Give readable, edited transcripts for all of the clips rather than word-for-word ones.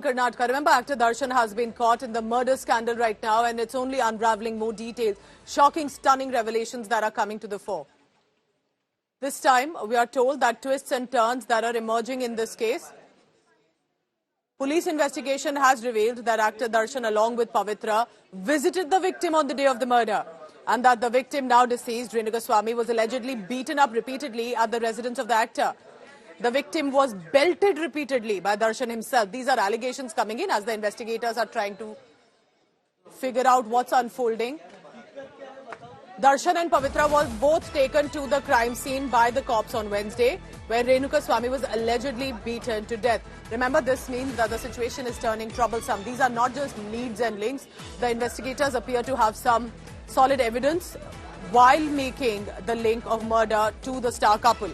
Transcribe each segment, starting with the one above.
Karnataka. Remember, actor Darshan has been caught in the murder scandal right now, and it's only unraveling more details. Shocking, stunning revelations that are coming to the fore. This time, we are told that twists and turns that are emerging in this case. Police investigation has revealed that actor Darshan, along with Pavitra, visited the victim on the day of the murder, and that the victim, now deceased, Renuka Swami, was allegedly beaten up repeatedly at the residence of the actor. The victim was belted repeatedly by Darshan himself. These are allegations coming in as the investigators are trying to figure out what's unfolding. Darshan and Pavitra were both taken to the crime scene by the cops on Wednesday, where Renuka Swami was allegedly beaten to death. Remember, this means that the situation is turning troublesome. These are not just leads and links. The investigators appear to have some solid evidence while making the link of murder to the star couple.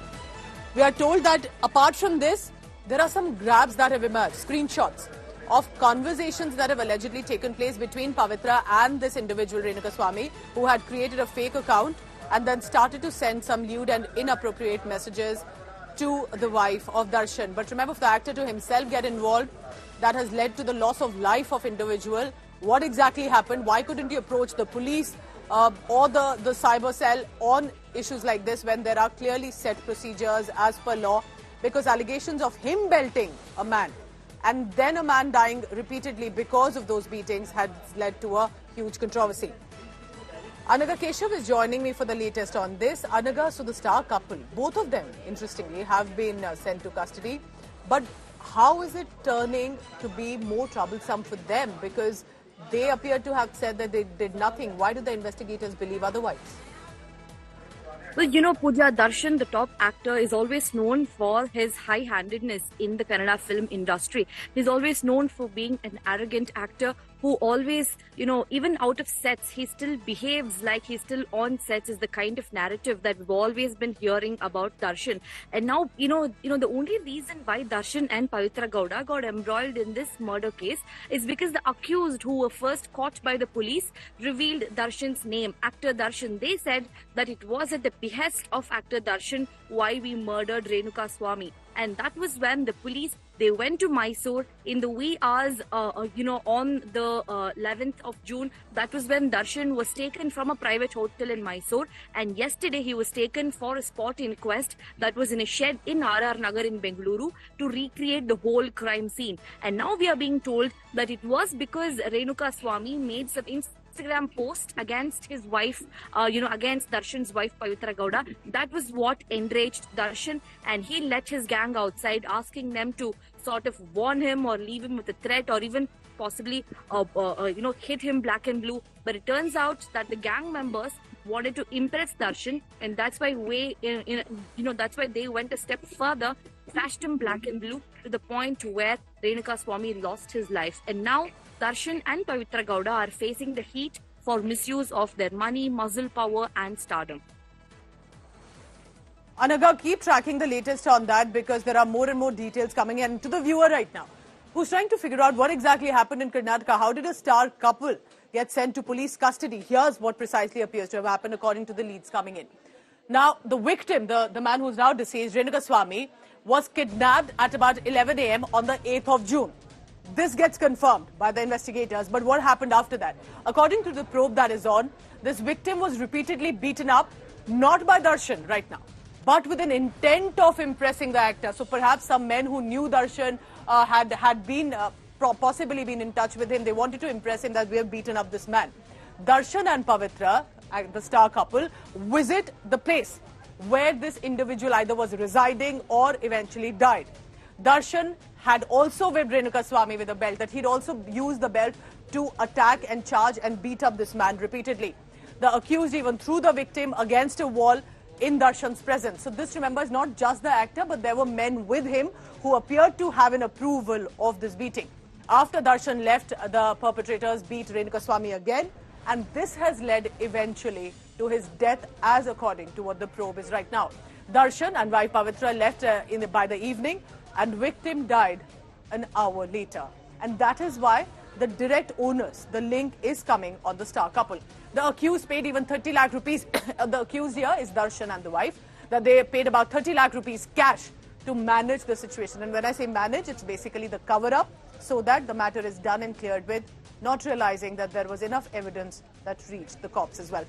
We are told that apart from this, there are some grabs that have emerged, screenshots of conversations that have allegedly taken place between Pavitra and this individual, Renuka Swami, who had created a fake account and then started to send some lewd and inappropriate messages to the wife of Darshan. But remember, for the actor to himself get involved, that has led to the loss of life of individual. What exactly happened? Why couldn't he approach the police or the cyber cell on issues like this when there are clearly set procedures as per law? Because allegations of him belting a man and then a man dying repeatedly because of those beatings had led to a huge controversy. Anaga Keshav is joining me for the latest on this. Anaga, so the star couple, both of them, interestingly, have been sent to custody. But how is it turning to be more troublesome for them? Because they appear to have said that they did nothing. Why do the investigators believe otherwise? Well, Pooja, Darshan, the top actor, is always known for his high-handedness in the Kannada film industry. He's always known for being an arrogant actor who always, even out of sets, he still behaves like he's still on sets, is the kind of narrative that we've always been hearing about Darshan. And now, the only reason why Darshan and Pavitra Gowda got embroiled in this murder case is because the accused, who were first caught by the police, revealed Darshan's name, actor Darshan. They said that it was at the behest of actor Darshan why we murdered Renuka Swami. And that was when the police, they went to Mysore in the wee hours, on the 11th of June. That was when Darshan was taken from a private hotel in Mysore. And yesterday he was taken for a spot inquest that was in a shed in R.R. Nagar in Bengaluru to recreate the whole crime scene. And now we are being told that it was because Renuka Swami made some Instagram post against his wife, against Darshan's wife, Pavitra Gowda. That was what enraged Darshan, and he let his gang outside, asking them to sort of warn him or leave him with a threat or even possibly, hit him black and blue. But it turns out that the gang members wanted to impress Darshan, and that's why that's why they went a step further, flashed him black and blue to the point where Renuka Swami lost his life. And now Darshan and Pavitra Gowda are facing the heat for misuse of their money, muscle power and stardom. Anaga, keep tracking the latest on that because there are more and more details coming in to the viewer right now, who's trying to figure out what exactly happened in Karnataka. How did a star couple get sent to police custody? Here's what precisely appears to have happened according to the leads coming in. Now, the victim, the man who's now deceased, Renuka Swami, was kidnapped at about 11 a.m. on the 8th of June. This gets confirmed by the investigators, but what happened after that? According to the probe that is on, this victim was repeatedly beaten up, not by Darshan right now, but with an intent of impressing the actor. So perhaps some men who knew Darshan had been possibly been in touch with him. They wanted to impress him that we have beaten up this man. Darshan and Pavitra, the star couple, visit the place where this individual either was residing or eventually died. Darshan had also whipped Renuka Swami with a belt, that he'd also used the belt to attack and charge and beat up this man repeatedly. The accused even threw the victim against a wall in Darshan's presence. So this, remember, is not just the actor, but there were men with him who appeared to have an approval of this beating. After Darshan left, the perpetrators beat Renuka Swami again, and this has led eventually to his death, as according to what the probe is right now. Darshan and wife Pavitra left by the evening, and victim died an hour later. And that is why the direct owners, the link is coming on the star couple. The accused paid even 30 lakh rupees. The accused here is Darshan and the wife, that they paid about 30 lakh rupees cash to manage the situation. And when I say manage, it's basically the cover-up so that the matter is done and cleared with, not realizing that there was enough evidence that reached the cops as well.